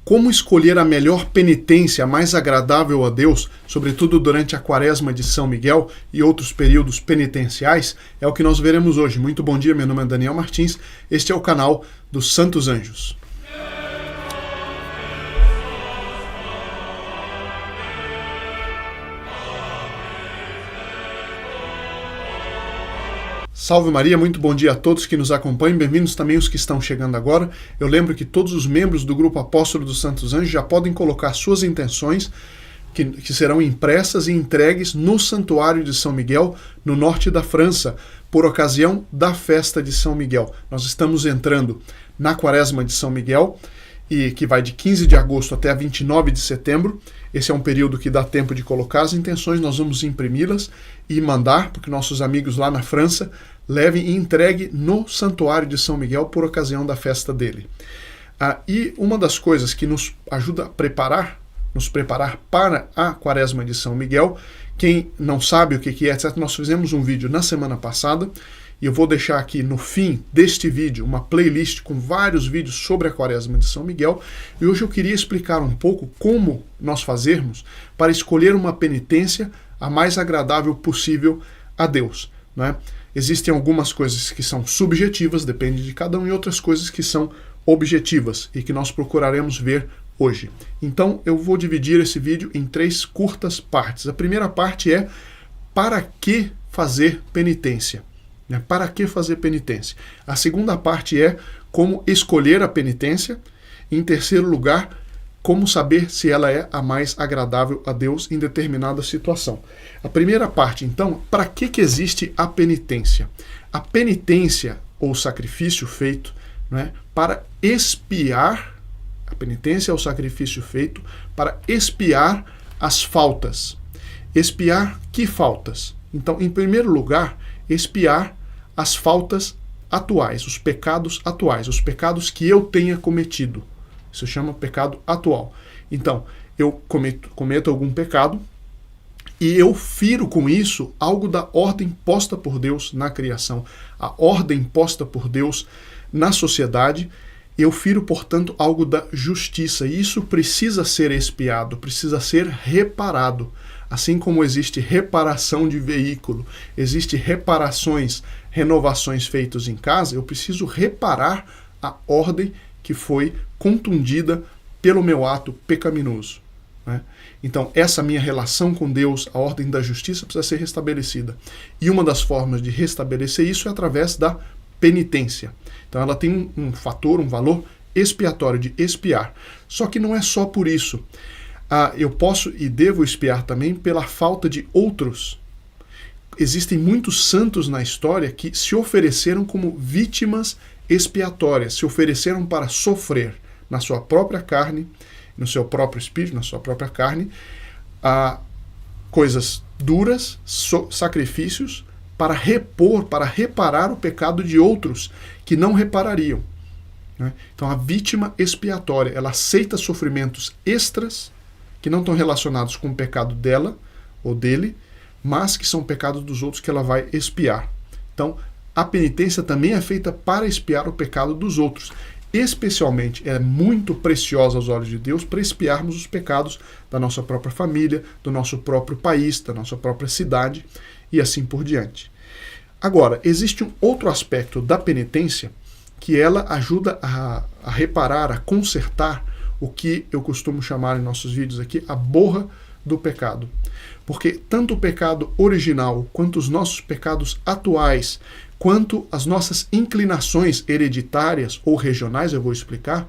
Como escolher a melhor penitência, a mais agradável a Deus, sobretudo durante a Quaresma de São Miguel e outros períodos penitenciais, é o que nós veremos hoje. Muito bom dia, meu nome é Daniel Martins, este é o canal dos Santos Anjos. Salve Maria, muito bom dia a todos que nos acompanham, bem-vindos também os que estão chegando agora. Eu lembro que todos os membros do Grupo Apóstolo dos Santos Anjos já podem colocar suas intenções, que serão impressas e entregues no Santuário de São Miguel, no norte da França, por ocasião da festa de São Miguel. Nós estamos entrando na Quaresma de São Miguel, e que vai de 15 de agosto até 29 de setembro. Esse é um período que dá tempo de colocar as intenções, nós vamos imprimi-las e mandar, porque nossos amigos lá na França levem e entreguem no Santuário de São Miguel por ocasião da festa dele. E uma das coisas que nos ajuda a nos preparar para a Quaresma de São Miguel, quem não sabe o que é, etc., nós fizemos um vídeo na semana passada, e eu vou deixar aqui no fim deste vídeo uma playlist com vários vídeos sobre a Quaresma de São Miguel. E hoje eu queria explicar um pouco como nós fazermos para escolher uma penitência a mais agradável possível a Deus, não é? Existem algumas coisas que são subjetivas, depende de cada um, e outras coisas que são objetivas e que nós procuraremos ver hoje. Então eu vou dividir esse vídeo em 3 curtas partes. A primeira parte é: para que fazer penitência? Para que fazer penitência? A segunda parte é como escolher a penitência. Em terceiro lugar, como saber se ela é a mais agradável a Deus em determinada situação. A primeira parte, então, para que existe a penitência? A penitência, ou sacrifício feito, para expiar, a penitência é o sacrifício feito para expiar as faltas. Expiar que faltas? Então, em primeiro lugar, expiar as faltas atuais, os pecados atuais, os pecados que eu tenha cometido. Isso chama pecado atual. Então, eu cometo algum pecado e eu firo com isso algo da ordem posta por Deus na criação, a ordem posta por Deus na sociedade. Eu firo, portanto, algo da justiça, e isso precisa ser expiado, precisa ser reparado. Assim como existe reparação de veículo, existe reparações, renovações feitas em casa, eu preciso reparar a ordem que foi contundida pelo meu ato pecaminoso, né? Então, essa minha relação com Deus, a ordem da justiça, precisa ser restabelecida. E uma das formas de restabelecer isso é através da penitência. Então, ela tem um fator, um valor expiatório, de expiar. Só que não é só por isso. Eu posso e devo expiar também pela falta de outros. Existem muitos santos na história que se ofereceram como vítimas expiatórias, se ofereceram para sofrer na sua própria carne, no seu próprio espírito, na sua própria carne, coisas duras, sacrifícios, para repor, para reparar o pecado de outros que não reparariam, né? Então a vítima expiatória, ela aceita sofrimentos extras que não estão relacionados com o pecado dela ou dele, mas que são pecados dos outros que ela vai expiar. Então, a penitência também é feita para expiar o pecado dos outros. Especialmente, é muito preciosa aos olhos de Deus para expiarmos os pecados da nossa própria família, do nosso próprio país, da nossa própria cidade e assim por diante. Agora, existe um outro aspecto da penitência que ela ajuda a reparar, a consertar o que eu costumo chamar em nossos vídeos aqui a borra do pecado. Porque tanto o pecado original, quanto os nossos pecados atuais, quanto as nossas inclinações hereditárias ou regionais, eu vou explicar,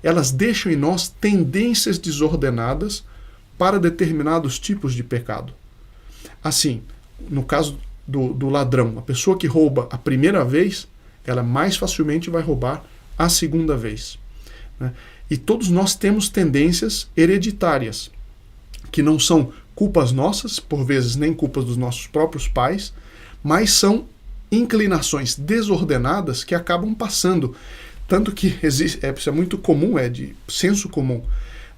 elas deixam em nós tendências desordenadas para determinados tipos de pecado. Assim, no caso do ladrão, a pessoa que rouba a primeira vez, ela mais facilmente vai roubar a segunda vez, né? E todos nós temos tendências hereditárias, que não são culpas nossas, por vezes nem culpas dos nossos próprios pais, mas são inclinações desordenadas que acabam passando. Tanto que isso é muito comum, é de senso comum.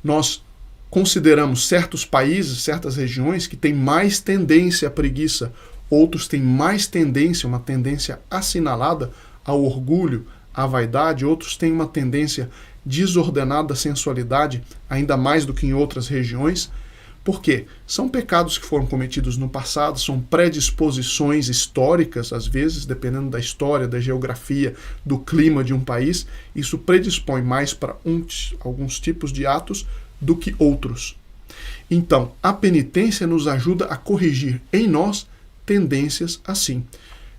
Nós consideramos certos países, certas regiões que têm mais tendência à preguiça, outros têm mais tendência, uma tendência assinalada ao orgulho, à vaidade, outros têm uma tendência desordenada sensualidade, ainda mais do que em outras regiões. Por quê? São pecados que foram cometidos no passado, são predisposições históricas, às vezes, dependendo da história, da geografia, do clima de um país. Isso predispõe mais para alguns tipos de atos do que outros. Então, a penitência nos ajuda a corrigir em nós tendências assim.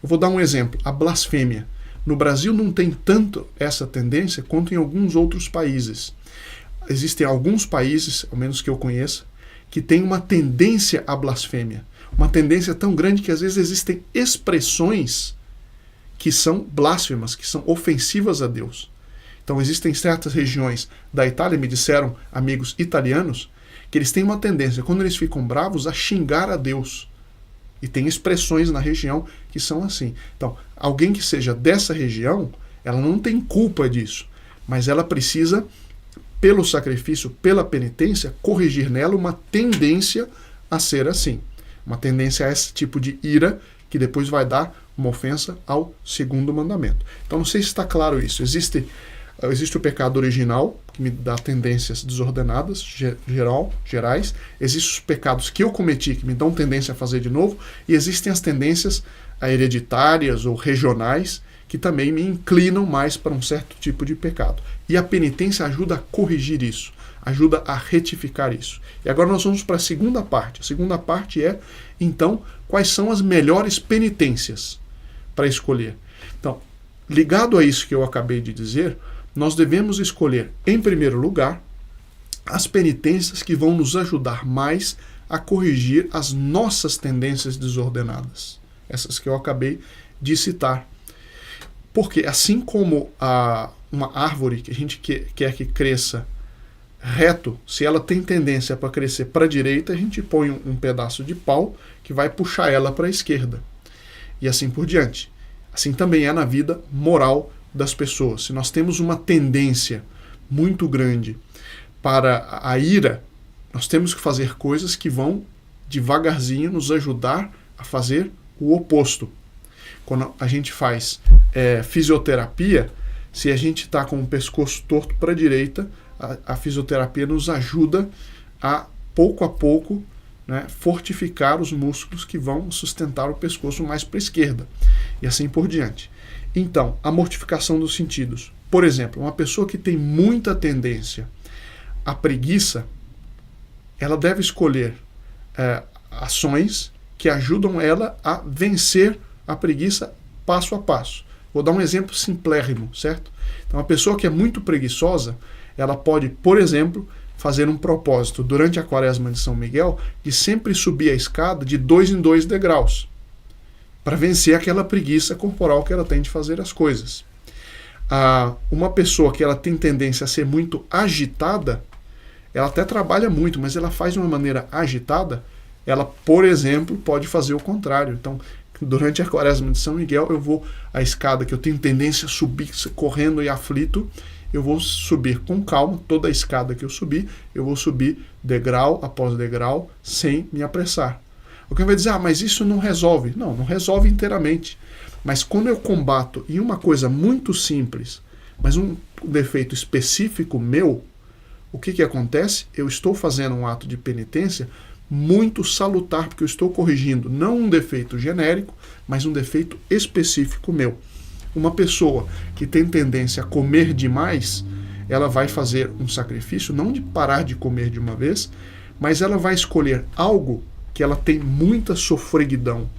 Eu vou dar um exemplo, a blasfêmia. No Brasil não tem tanto essa tendência quanto em alguns outros países. Existem alguns países, ao menos que eu conheça, que têm uma tendência à blasfêmia. Uma tendência tão grande que às vezes existem expressões que são blasfemas, que são ofensivas a Deus. Então existem certas regiões da Itália, me disseram amigos italianos, que eles têm uma tendência, quando eles ficam bravos, a xingar a Deus. E tem expressões na região que são assim. Então, alguém que seja dessa região, ela não tem culpa disso, mas ela precisa, pelo sacrifício, pela penitência, corrigir nela uma tendência a ser assim. Uma tendência a esse tipo de ira, que depois vai dar uma ofensa ao segundo mandamento. Então, não sei se está claro isso. Existe o pecado original, que me dá tendências desordenadas, gerais. Existem os pecados que eu cometi, que me dão tendência a fazer de novo. E existem as tendências hereditárias ou regionais, que também me inclinam mais para um certo tipo de pecado. E a penitência ajuda a corrigir isso, ajuda a retificar isso. E agora nós vamos para a segunda parte. A segunda parte é, então, quais são as melhores penitências para escolher. Então, ligado a isso que eu acabei de dizer, nós devemos escolher, em primeiro lugar, as penitências que vão nos ajudar mais a corrigir as nossas tendências desordenadas. Essas que eu acabei de citar. Porque assim como uma árvore que a gente quer que cresça reto, se ela tem tendência para crescer para a direita, a gente põe um pedaço de pau que vai puxar ela para a esquerda. E assim por diante. Assim também é na vida moral das pessoas. Se nós temos uma tendência muito grande para a ira, nós temos que fazer coisas que vão devagarzinho nos ajudar a fazer o oposto. Quando a gente faz fisioterapia, se a gente está com o pescoço torto para a direita, a fisioterapia nos ajuda a pouco, né, fortificar os músculos que vão sustentar o pescoço mais para a esquerda. E assim por diante. Então, a mortificação dos sentidos. Por exemplo, uma pessoa que tem muita tendência à preguiça, ela deve escolher ações que ajudam ela a vencer a preguiça passo a passo. Vou dar um exemplo simplérrimo, certo? Então, uma pessoa que é muito preguiçosa, ela pode, por exemplo, fazer um propósito durante a Quaresma de São Miguel de sempre subir a escada de 2 em 2 degraus, para vencer aquela preguiça corporal que ela tem de fazer as coisas. Uma pessoa que ela tem tendência a ser muito agitada, ela até trabalha muito, mas ela faz de uma maneira agitada, ela, por exemplo, pode fazer o contrário. Então, durante a Quaresma de São Miguel, eu vou a escada que eu tenho tendência a subir correndo e aflito, eu vou subir com calma, toda a escada que eu subir, eu vou subir degrau após degrau, sem me apressar. Alguém vai dizer, mas isso não resolve. Não resolve inteiramente. Mas quando eu combato em uma coisa muito simples, mas um defeito específico meu, o que acontece? Eu estou fazendo um ato de penitência muito salutar, porque eu estou corrigindo não um defeito genérico, mas um defeito específico meu. Uma pessoa que tem tendência a comer demais, ela vai fazer um sacrifício, não de parar de comer de uma vez, mas ela vai escolher algo que ela tem muita sofreguidão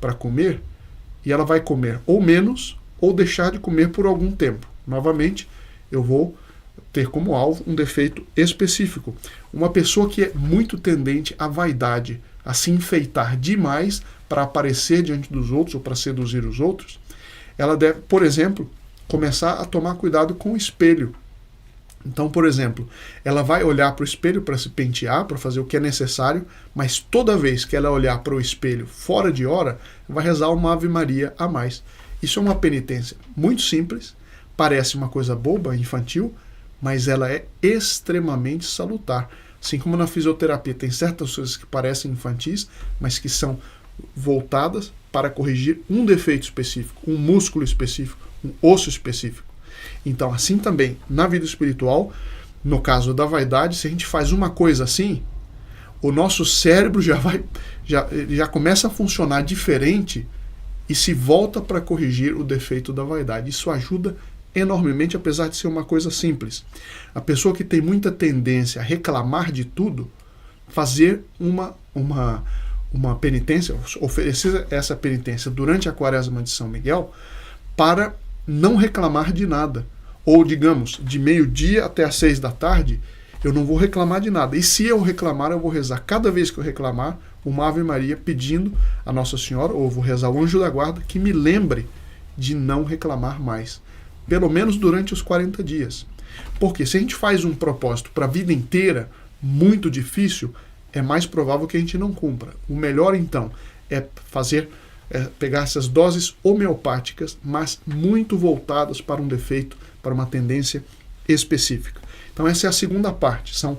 para comer, e ela vai comer ou menos, ou deixar de comer por algum tempo. Novamente, eu vou ter como alvo um defeito específico. Uma pessoa que é muito tendente à vaidade, a se enfeitar demais para aparecer diante dos outros ou para seduzir os outros, ela deve, por exemplo, começar a tomar cuidado com o espelho. Então, por exemplo, ela vai olhar para o espelho para se pentear, para fazer o que é necessário, mas toda vez que ela olhar para o espelho fora de hora, vai rezar uma Ave Maria a mais. Isso é uma penitência muito simples, parece uma coisa boba, infantil, mas ela é extremamente salutar. Assim como na fisioterapia tem certas coisas que parecem infantis, mas que são voltadas para corrigir um defeito específico, um músculo específico, um osso específico. Então, assim também, na vida espiritual, no caso da vaidade, se a gente faz uma coisa assim, o nosso cérebro já começa a funcionar diferente e se volta para corrigir o defeito da vaidade. Isso ajuda enormemente, apesar de ser uma coisa simples. A pessoa que tem muita tendência a reclamar de tudo, fazer uma penitência, oferecer essa penitência durante a quaresma de São Miguel, para não reclamar de nada. Ou, digamos, de meio-dia até às 6 da tarde, eu não vou reclamar de nada. E se eu reclamar, eu vou rezar cada vez que eu reclamar uma Ave Maria pedindo a Nossa Senhora, ou vou rezar o anjo da guarda, que me lembre de não reclamar mais. Pelo menos durante os 40 dias. Porque se a gente faz um propósito para a vida inteira, muito difícil, é mais provável que a gente não cumpra. O melhor, então, é pegar essas doses homeopáticas, mas muito voltadas para um defeito, para uma tendência específica. Então essa é a segunda parte, são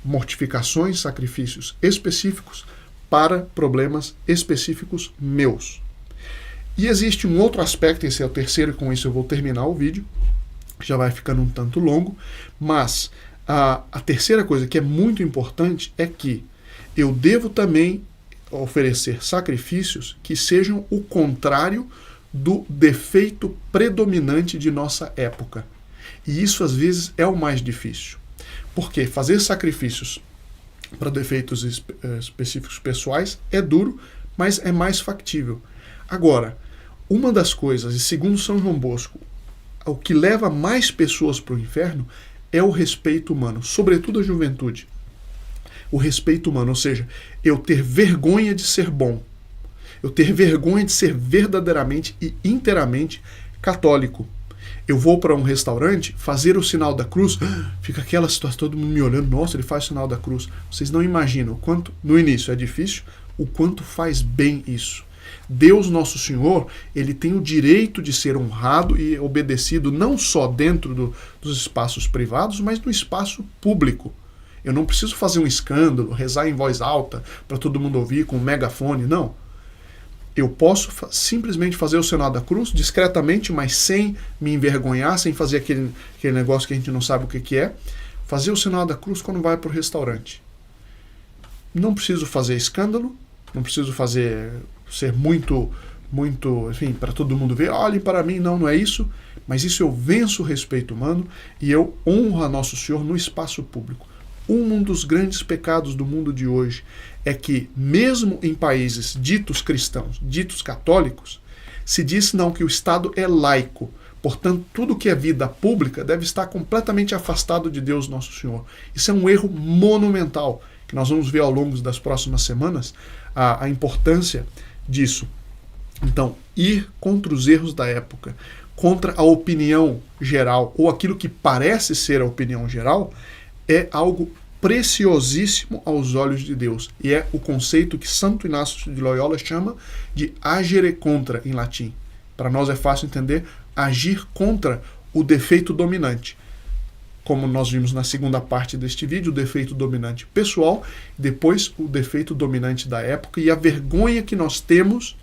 mortificações, sacrifícios específicos para problemas específicos meus. E existe um outro aspecto, esse é o terceiro, e com isso eu vou terminar o vídeo, já vai ficando um tanto longo, mas a terceira coisa que é muito importante é que eu devo também oferecer sacrifícios que sejam o contrário do defeito predominante de nossa época. E isso às vezes é o mais difícil. Porque fazer sacrifícios para defeitos específicos pessoais é duro, mas é mais factível. Agora, uma das coisas, e segundo São João Bosco, o que leva mais pessoas para o inferno é o respeito humano, sobretudo a juventude. O respeito humano, ou seja, eu ter vergonha de ser bom, eu ter vergonha de ser verdadeiramente e inteiramente católico. Eu vou para um restaurante fazer o sinal da cruz, fica aquela situação, todo mundo me olhando, nossa, ele faz o sinal da cruz. Vocês não imaginam o quanto, no início é difícil, o quanto faz bem isso. Deus Nosso Senhor, ele tem o direito de ser honrado e obedecido não só dentro dos espaços privados, mas no espaço público. Eu não preciso fazer um escândalo, rezar em voz alta para todo mundo ouvir com um megafone, não. Eu posso simplesmente fazer o sinal da cruz discretamente, mas sem me envergonhar, sem fazer aquele negócio que a gente não sabe o que é. Fazer o sinal da cruz quando vai para o restaurante. Não preciso fazer escândalo, não preciso ser muito, enfim, para todo mundo ver, olhem para mim, não é isso. Mas isso eu venço o respeito humano e eu honro a Nosso Senhor no espaço público. Um dos grandes pecados do mundo de hoje é que, mesmo em países ditos cristãos, ditos católicos, se diz não que o Estado é laico. Portanto, tudo que é vida pública deve estar completamente afastado de Deus Nosso Senhor. Isso é um erro monumental, que nós vamos ver ao longo das próximas semanas a importância disso. Então, ir contra os erros da época, contra a opinião geral, ou aquilo que parece ser a opinião geral, é algo preciosíssimo aos olhos de Deus. E é o conceito que Santo Inácio de Loyola chama de agere contra, em latim. Para nós é fácil entender, agir contra o defeito dominante. Como nós vimos na segunda parte deste vídeo, o defeito dominante pessoal, depois o defeito dominante da época e a vergonha que nós temos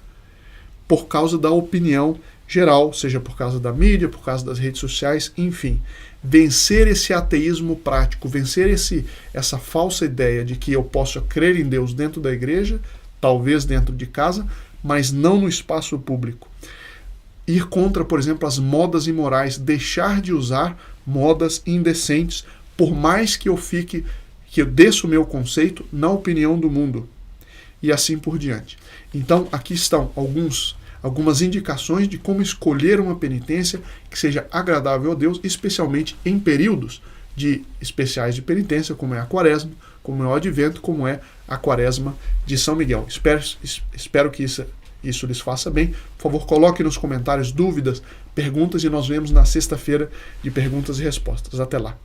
por causa da opinião geral, seja por causa da mídia, por causa das redes sociais, enfim. Vencer esse ateísmo prático, vencer essa falsa ideia de que eu posso crer em Deus dentro da igreja, talvez dentro de casa, mas não no espaço público. Ir contra, por exemplo, as modas imorais, deixar de usar modas indecentes, por mais que eu desça o meu conceito na opinião do mundo, e assim por diante. Então, aqui estão algumas indicações de como escolher uma penitência que seja agradável a Deus, especialmente em períodos especiais de penitência, como é a quaresma, como é o advento, como é a quaresma de São Miguel. Espero que isso lhes faça bem. Por favor, coloque nos comentários dúvidas, perguntas, e nós vemos na sexta-feira de perguntas e respostas. Até lá.